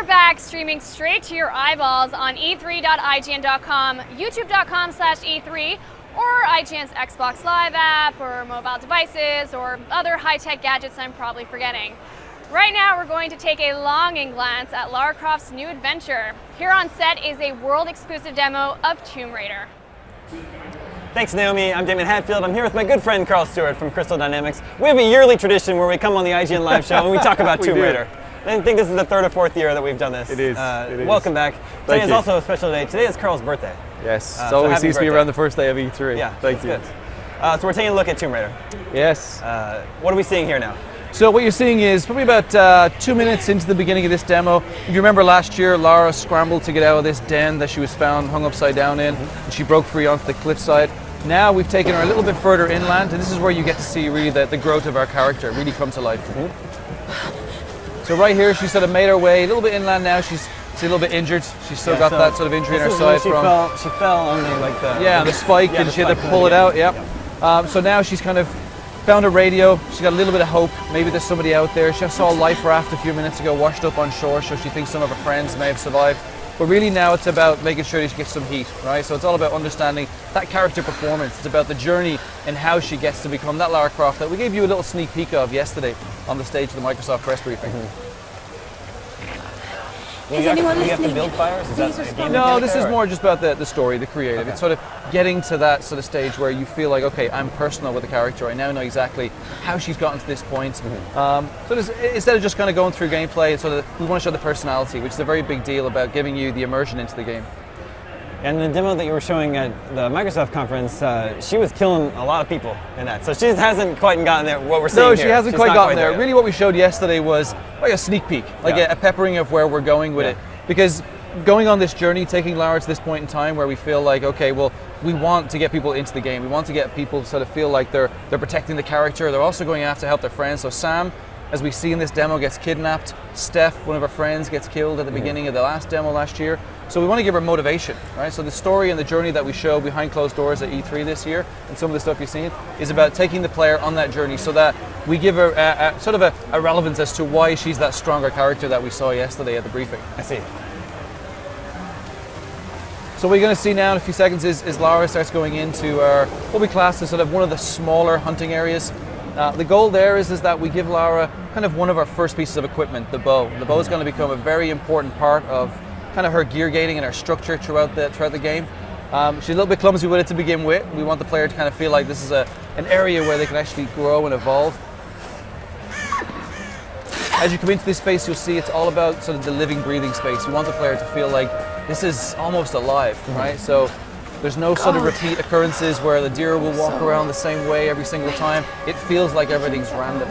we're back streaming straight to your eyeballs on e3.ign.com, youtube.com/e3, or IGN's Xbox Live app, or mobile devices, or other high-tech gadgets I'm probably forgetting. Right now, we're going to take a longing glance at Lara Croft's new adventure. Here on set is a world-exclusive demo of Tomb Raider. Thanks, Naomi. I'm Damon Hatfield. I'm here with my good friend Carl Stewart from Crystal Dynamics. We have a yearly tradition where we come on the IGN live show and we talk about Tomb Raider. I think this is the third or fourth year that we've done this. It is. Welcome back. Today is also a special day. Today is Carl's birthday. Yes, it always seems to be around the first day of E3. Yeah, thank you. Good. So we're taking a look at Tomb Raider. Yes. What are we seeing here now? So what you're seeing is probably about 2 minutes into the beginning of this demo. If you remember last year, Lara scrambled to get out of this den that she was found hung upside down in, and she broke free onto the cliffside. Now we've taken her a little bit further inland, and this is where you get to see really the growth of our character really come to life. So right here, she sort of made her way a little bit inland now. She's a little bit injured. She's still got that sort of injury in her side. She fell only like the... Yeah, the spike, and she had to pull it out, yep. So now she's kind of found a radio. She's got a little bit of hope. Maybe there's somebody out there. She saw a life raft a few minutes ago washed up on shore, so she thinks some of her friends may have survived. But really now it's about making sure that she gets some heat, right? So it's all about understanding that character performance. It's about the journey and how she gets to become that Lara Croft that we gave you a little sneak peek of yesterday on the stage of the Microsoft press briefing. Do you have to build fires? No, this is more just about the story, the creative. Okay. It's sort of getting to that sort of stage where you feel like, okay, I'm personal with the character. I now know exactly how she's gotten to this point. So instead of just kind of going through gameplay, it's sort of, we want to show the personality, which is a very big deal about giving you the immersion into the game. And the demo that you were showing at the Microsoft conference, she was killing a lot of people in that. So she hasn't quite gotten there, what we're seeing here. No, she hasn't quite gotten there. Really what we showed yesterday was like a sneak peek, like a peppering of where we're going with it. Because going on this journey, taking Lara to this point in time where we feel like, okay, well, we want to get people into the game. We want to get people to sort of feel like they're protecting the character. They're also going after to help their friends. So Sam, as we see in this demo, gets kidnapped. Steph, one of her friends, gets killed at the beginning of the last demo last year. So we want to give her motivation, right? So the story and the journey that we show behind closed doors at E3 this year, and some of the stuff you've seen, is about taking the player on that journey so that we give her sort of a relevance as to why she's that stronger character that we saw yesterday at the briefing. I see. So what you're going to see now in a few seconds is Lara starts going into our, what we class as sort of one of the smaller hunting areas. The goal there is that we give Lara kind of one of our first pieces of equipment, the bow. The bow is going to become a very important part of kind of her gear gating and her structure throughout the game. She's a little bit clumsy with it to begin with. We want the player to kind of feel like this is an area where they can actually grow and evolve. As you come into this space, you'll see it's all about sort of the living, breathing space. We want the player to feel like this is almost alive, right? So there's no sort of repeat occurrences where the deer will walk around the same way every single time. It feels like everything's random.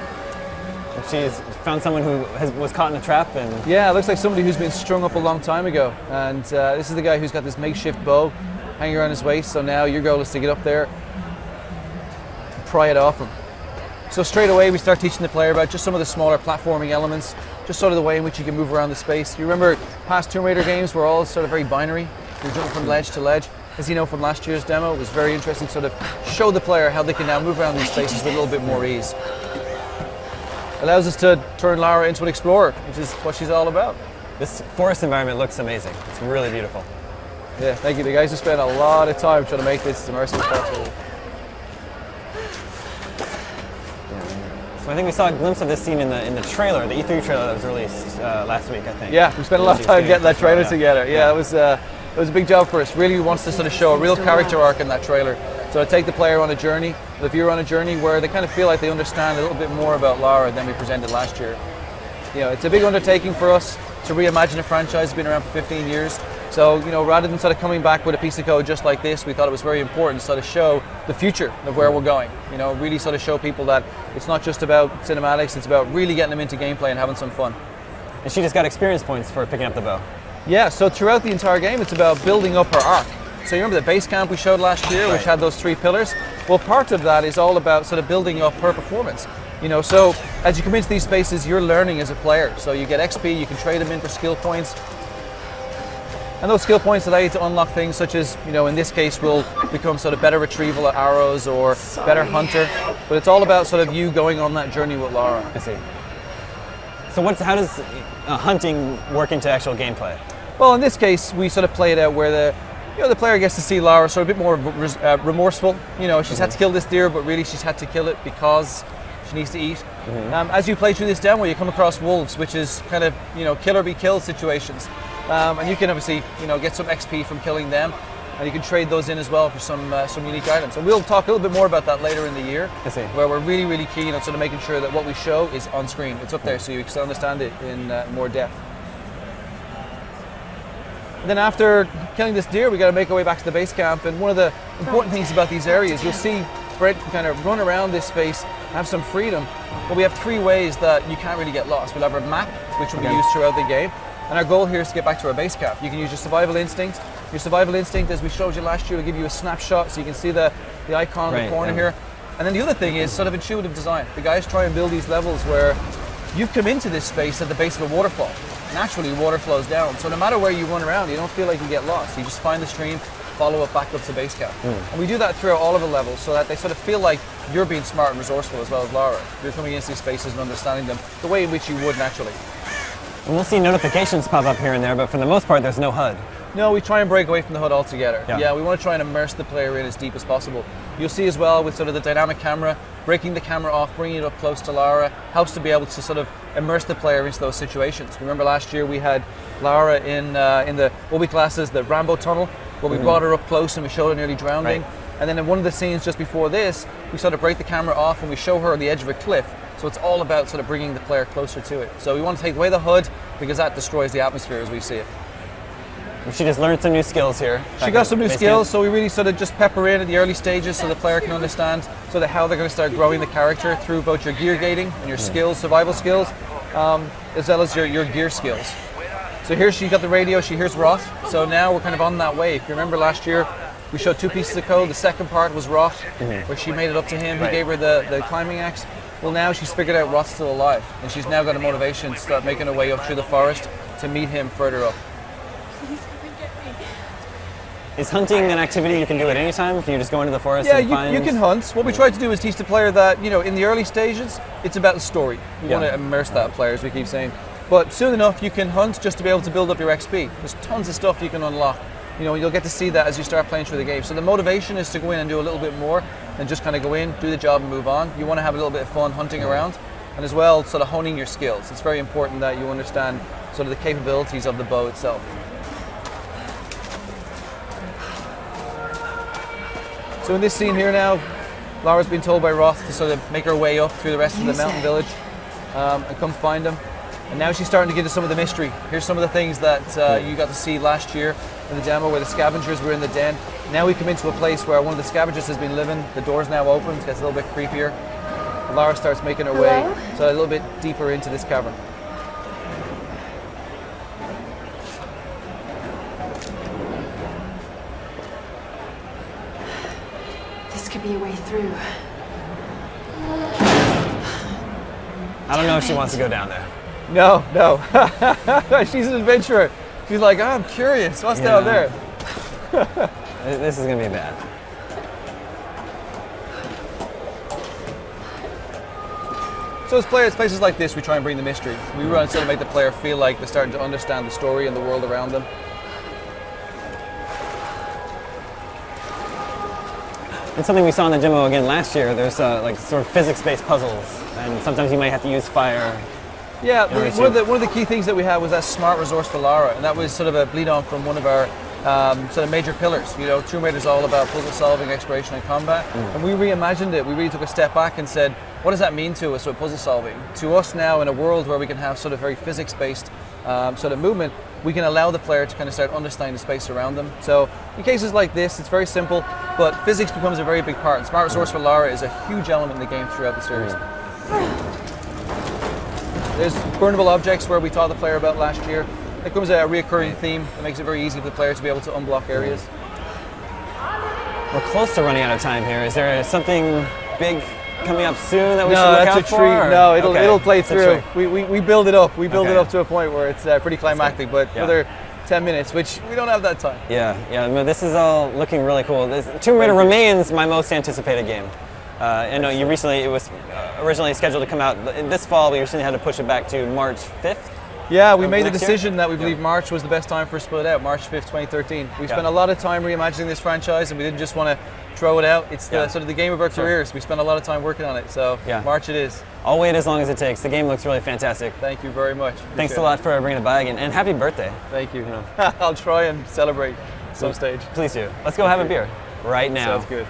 She's found someone who was caught in a trap, and yeah, it looks like somebody who's been strung up a long time ago. And this is the guy who's got this makeshift bow hanging around his waist. So now your goal is to get up there, and pry it off him. So straight away we start teaching the player about just some of the smaller platforming elements, just sort of the way in which you can move around the space. You remember past Tomb Raider games were all sort of very binary. You're jumping from ledge to ledge. As you know from last year's demo, it was very interesting to sort of show the player how they can now move around these spaces with a little bit more ease. Allows us to turn Lara into an explorer, which is what she's all about. This forest environment looks amazing. It's really beautiful. Yeah, thank you. The guys have spent a lot of time trying to make this as immersive as possible. So I think we saw a glimpse of this scene in the trailer, the E3 trailer that was released last week, I think. Yeah, we spent a lot of time getting that trailer together. Yeah, it was a big job for us. Really wants to sort of show a real character arc in that trailer. So to take the player on a journey, the viewer on a journey where they kind of feel like they understand a little bit more about Lara than we presented last year. You know, it's a big undertaking for us to reimagine a franchise that's been around for 15 years. So, you know, rather than sort of coming back with a piece of code just like this, we thought it was very important to sort of show the future of where we're going. You know, really sort of show people that it's not just about cinematics, it's about really getting them into gameplay and having some fun. And she just got experience points for picking up the bow. Yeah, so throughout the entire game, it's about building up her arc. So you remember the base camp we showed last year, which had those 3 pillars? Well, part of that is all about sort of building up her performance. You know, so as you come into these spaces, you're learning as a player. So you get XP, you can trade them in for skill points. And those skill points allow you to unlock things such as, you know, in this case, will become sort of better retrieval at arrows or better hunter. But it's all about sort of you going on that journey with Lara. I see. So how does hunting work into actual gameplay? Well, in this case, we sort of play it out where the player gets to see Lara sort of a bit more remorseful. She's had to kill this deer, but really she's had to kill it because she needs to eat. As you play through this demo, you come across wolves, which is kind of kill or be killed situations, and you can obviously get some XP from killing them, and you can trade those in as well for some unique items. And we'll talk a little bit more about that later in the year, where we're really keen on sort of making sure that what we show is on screen. It's up there so you can understand it in more depth. Then after killing this deer, we got to make our way back to the base camp. And one of the important things about these areas, you'll see Brett kind of run around this space, have some freedom. But we have 3 ways that you can't really get lost. We'll have our map, which will be used throughout the game. And our goal here is to get back to our base camp. You can use your survival instinct. Your survival instinct, as we showed you last year, will give you a snapshot so you can see the icon in the corner here. And then the other thing is sort of intuitive design. The guys try and build these levels where you've come into this space at the base of a waterfall. Naturally, water flows down. So no matter where you run around, you don't feel like you get lost. You just find the stream, follow it back up to base camp. And we do that throughout all of the levels so that they sort of feel like you're being smart and resourceful as well as Lara. You're coming into these spaces and understanding them the way in which you would naturally. And we'll see notifications pop up here and there, but for the most part, there's no HUD. No, we try and break away from the HUD altogether. Yeah, we want to try and immerse the player in as deep as possible. You'll see as well with sort of the dynamic camera, breaking the camera off, bringing it up close to Lara, helps to be able to sort of immerse the player into those situations. Remember last year we had Lara in the what we class as the Rambo tunnel, where we brought her up close and we showed her nearly drowning. And then in one of the scenes just before this, we sort of break the camera off and we show her on the edge of a cliff. So it's all about sort of bringing the player closer to it. So we want to take away the HUD because that destroys the atmosphere as we see it. She just learned some new skills here. She got some new skills, so we really sort of just pepper in at the early stages so the player can understand sort of how they're going to start growing the character through both your gear gating and your skills, survival skills, as well as your gear skills. So here she got the radio, she hears Roth, so now we're kind of on that way. If you remember last year, we showed 2 pieces of code. The second part was Roth, where she made it up to him, he gave her the climbing axe. Well, now she's figured out Roth's still alive, and she's now got a motivation to start making her way up through the forest to meet him further up. Is hunting an activity you can do at any time? Can you just go into the forest and find... you can hunt. What we try to do is teach the player that, in the early stages, it's about the story. We want to immerse that player, as we keep saying. But soon enough, you can hunt just to be able to build up your XP. There's tons of stuff you can unlock. You'll get to see that as you start playing through the game. So the motivation is to go in and do a little bit more than just kind of go in, do the job and move on. You want to have a little bit of fun hunting around, and as well sort of honing your skills. It's very important that you understand sort of the capabilities of the bow itself. So in this scene here now, Lara's been told by Roth to sort of make her way up through the rest of the mountain village and come find him. And now she's starting to get into some of the mystery. Here's some of the things that you got to see last year in the demo where the scavengers were in the den. Now we come into a place where one of the scavengers has been living. The door's now open, it gets a little bit creepier. Lara starts making her way so a little bit deeper into this cavern. Could be a way through. I don't know if she wants to go down there. No. She's an adventurer. She's like, oh, I'm curious. What's down there? This is going to be bad. So as players, places like this, we try and bring the mystery. We want to sort of make the player feel like they're starting to understand the story and the world around them. And something we saw in the demo again last year, there's like sort of physics-based puzzles, and sometimes you might have to use fire. Yeah, one of the key things that we had was that smart, resourceful Lara, and that was sort of a bleed on from one of our sort of major pillars. Tomb Raider is all about puzzle solving, exploration, and combat, and we reimagined it. We really took a step back and said, what does that mean to us with puzzle solving? To us now, in a world where we can have sort of very physics-based sort of movement, we can allow the player to kind of start understanding the space around them. So in cases like this, it's very simple, but physics becomes a very big part. And Smart Resource for Lara is a huge element in the game throughout the series. There's burnable objects where we taught the player about last year. It becomes a reoccurring theme that makes it very easy for the player to be able to unblock areas. We're close to running out of time here. Is there something big coming up soon that we should look out for? No, it'll play through. We build it up. We build it up to a point where it's pretty climactic, but another 10 minutes, which we don't have that time. Yeah, this is all looking really cool. Tomb Raider remains my most anticipated game. I know you recently, it was originally scheduled to come out this fall, but you recently had to push it back to March 5th. Yeah, we made the next decision year? that we believe March was the best time for us to put it out, March 5th, 2013. We spent a lot of time reimagining this franchise, and we didn't just want to throw it out. It's the, sort of the game of our careers. We spent a lot of time working on it, so March it is. I'll wait as long as it takes. The game looks really fantastic. Thank you very much. Thanks a lot for bringing it by again, and happy birthday. Thank you. I'll try and celebrate some stage. Please do. Let's go have a beer right now. Sounds good.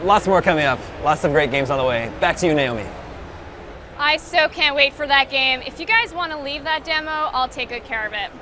Lots more coming up. Lots of great games on the way. Back to you, Naomi. I so can't wait for that game. If you guys want to leave that demo, I'll take good care of it.